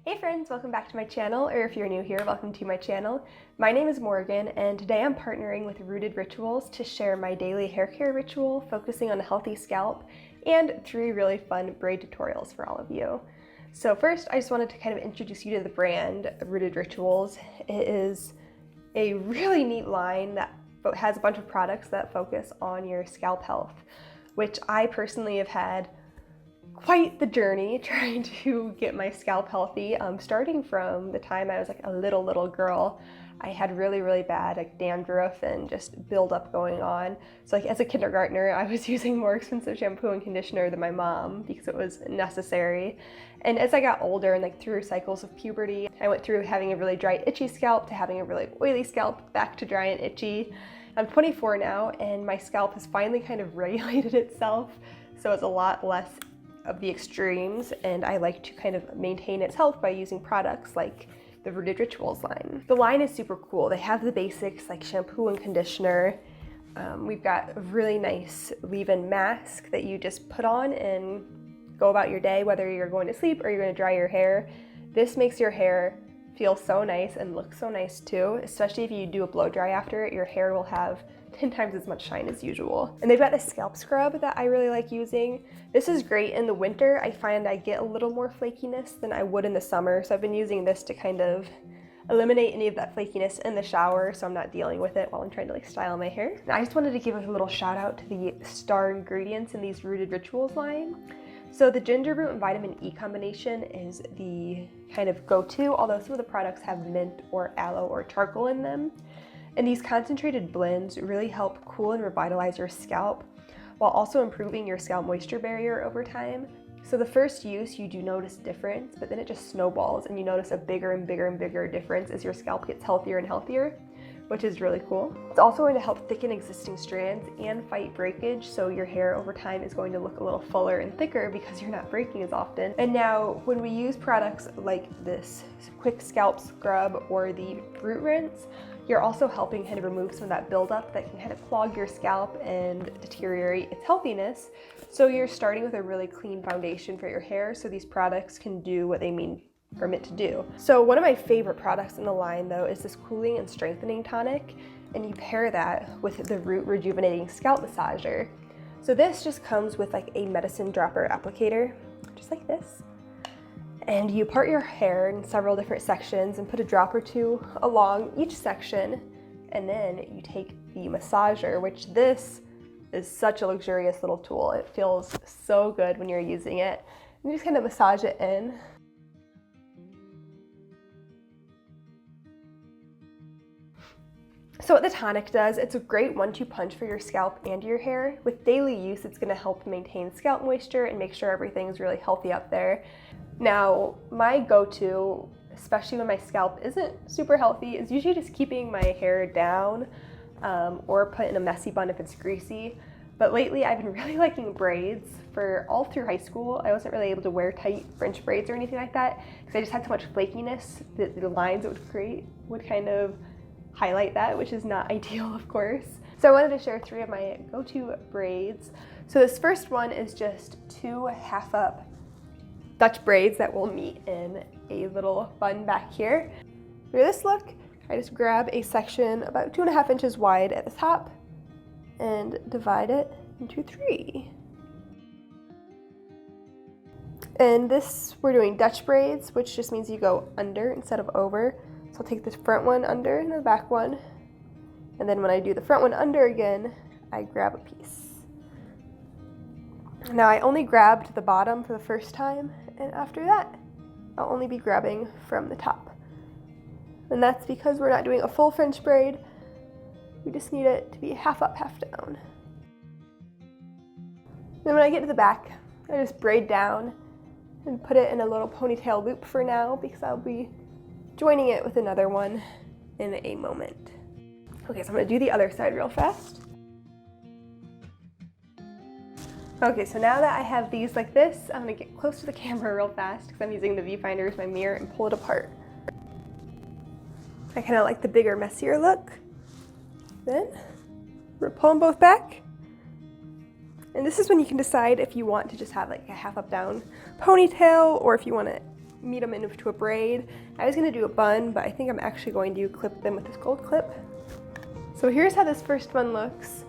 Hey friends, welcome back to my channel, or if you're new here, welcome to my channel. My name is Morgan, and today I'm partnering with Rooted Rituals to share my daily hair care ritual focusing on a healthy scalp and 3 really fun braid tutorials for all of you. So first, I just wanted to kind of introduce you to the brand Rooted Rituals. It is a really neat line that has a bunch of products that focus on your scalp health, which I personally have had quite the journey trying to get my scalp healthy. Starting from the time I was like a little girl, I had really bad dandruff and just buildup going on. So as a kindergartner, I was using more expensive shampoo and conditioner than my mom because it was necessary. And as I got older and through cycles of puberty, I went through having a really dry, itchy scalp to having a really oily scalp, back to dry and itchy. I'm 24 now, and my scalp has finally kind of regulated itself, so it's a lot less of the extremes, and I like to kind of maintain its health by using products like the Rooted Rituals line. The line is super cool. They have the basics like shampoo and conditioner. We've got a really nice leave-in mask that you just put on and go about your day, whether you're going to sleep or you're going to dry your hair. This makes your hair feel so nice and look so nice too, especially if you do a blow dry after it. Your hair will have 10 times as much shine as usual. And they've got this scalp scrub that I really like using. This is great in the winter. I find I get a little more flakiness than I would in the summer, so I've been using this to kind of eliminate any of that flakiness in the shower so I'm not dealing with it while I'm trying to style my hair. Now, I just wanted to give a little shout out to the star ingredients in these Rooted Rituals line. So the ginger root and vitamin E combination is the kind of go-to, although some of the products have mint or aloe or charcoal in them. And these concentrated blends really help cool and revitalize your scalp while also improving your scalp moisture barrier over time. So the first use, you do notice difference, but then it just snowballs and you notice a bigger and bigger difference as your scalp gets healthier and healthier, which is really cool. It's also going to help thicken existing strands and fight breakage, so your hair over time is going to look a little fuller and thicker because you're not breaking as often. And now, when we use products like this quick scalp scrub or the root rinse, you're also helping kind of remove some of that buildup that can kind of clog your scalp and deteriorate its healthiness. So you're starting with a really clean foundation for your hair, so these products can do what they mean are meant to do. So one of my favorite products in the line though is this cooling and strengthening tonic, and you pair that with the Root Rejuvenating Scalp Massager. So this just comes with a medicine dropper applicator, just like this. And you part your hair in several different sections and put a drop or two along each section, and then you take the massager, which this is such a luxurious little tool. It feels so good when you're using it. You just kind of massage it in. So what the tonic does, it's a great 1-2 punch for your scalp and your hair. With daily use, it's going to help maintain scalp moisture and make sure everything's really healthy up there. Now, my go-to, especially when my scalp isn't super healthy, is usually just keeping my hair down or put in a messy bun if it's greasy. But lately, I've been really liking braids. For all through high school, I wasn't really able to wear tight French braids or anything like that because I just had so much flakiness that the lines it would create would kind of highlight that, which is not ideal, of course. So I wanted to share 3 of my go-to braids. So this first one is just 2 half-up Dutch braids that will meet in a little bun back here. For this look, I just grab a section about 2.5 inches wide at the top and divide it into 3. And this, we're doing Dutch braids, which just means you go under instead of over. So I'll take the front one under and the back one. And then when I do the front one under again, I grab a piece. Now I only grabbed the bottom for the first time, and after that, I'll only be grabbing from the top. And that's because we're not doing a full French braid. We just need it to be half up, half down. Then when I get to the back, I just braid down and put it in a little ponytail loop for now because I'll be joining it with another one in a moment. Okay, so I'm gonna do the other side real fast. Okay, so now that I have these like this, I'm gonna get close to the camera real fast because I'm using the viewfinder as my mirror and pull it apart. I kind of like the bigger, messier look. Then we're pulling both back. And this is when you can decide if you want to just have a half up down ponytail or if you want to meet them into a braid. I was gonna do a bun, but I think I'm actually going to clip them with this gold clip. So here's how this first one looks.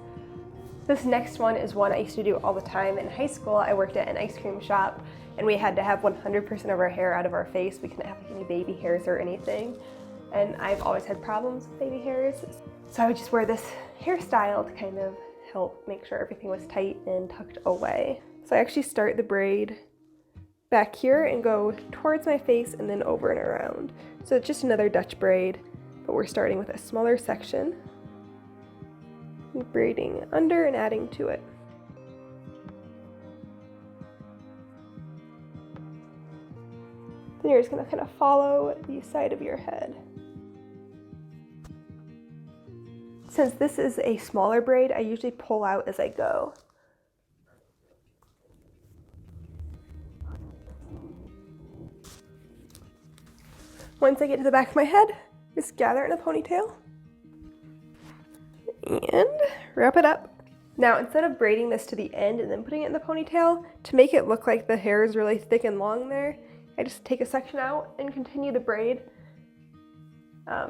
This next one is one I used to do all the time. In high school, I worked at an ice cream shop and we had to have 100% of our hair out of our face. We couldn't have any baby hairs or anything. And I've always had problems with baby hairs. So I would just wear this hairstyle to kind of help make sure everything was tight and tucked away. So I actually start the braid back here and go towards my face and then over and around. So it's just another Dutch braid, but we're starting with a smaller section, braiding under and adding to it. Then you're just going to kind of follow the side of your head. Since this is a smaller braid, I usually pull out as I go. Once I get to the back of my head, just gather it in a ponytail and wrap it up. Now, instead of braiding this to the end and then putting it in the ponytail, to make it look like the hair is really thick and long there, I just take a section out and continue the braid.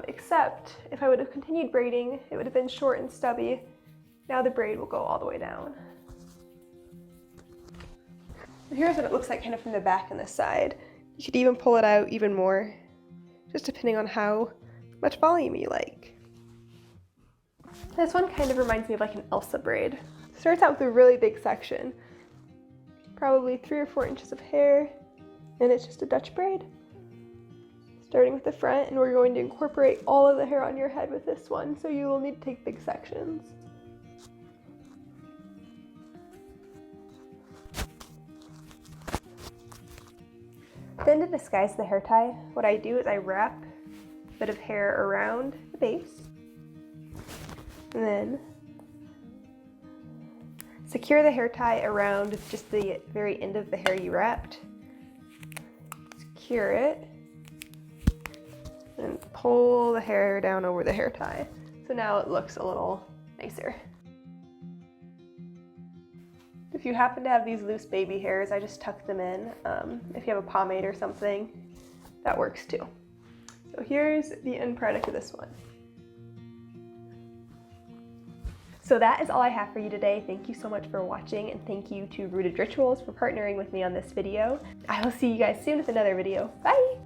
Except if I would have continued braiding, it would have been short and stubby. Now the braid will go all the way down. Here's what it looks like kind of from the back and the side. You could even pull it out even more, just depending on how much volume you like. This one kind of reminds me of like an Elsa braid. It starts out with a really big section, probably 3 or 4 inches of hair, and it's just a Dutch braid. Starting with the front, and we're going to incorporate all of the hair on your head with this one, so you will need to take big sections. Then to disguise the hair tie, what I do is I wrap a bit of hair around the base, and then secure the hair tie around just the very end of the hair you wrapped. Secure it, and pull the hair down over the hair tie. So now it looks a little nicer. If you happen to have these loose baby hairs, I just tuck them in. If you have a pomade or something, that works too. So here's the end product of this one. So that is all I have for you today. Thank you so much for watching, and thank you to Rooted Rituals for partnering with me on this video. I will see you guys soon with another video. Bye!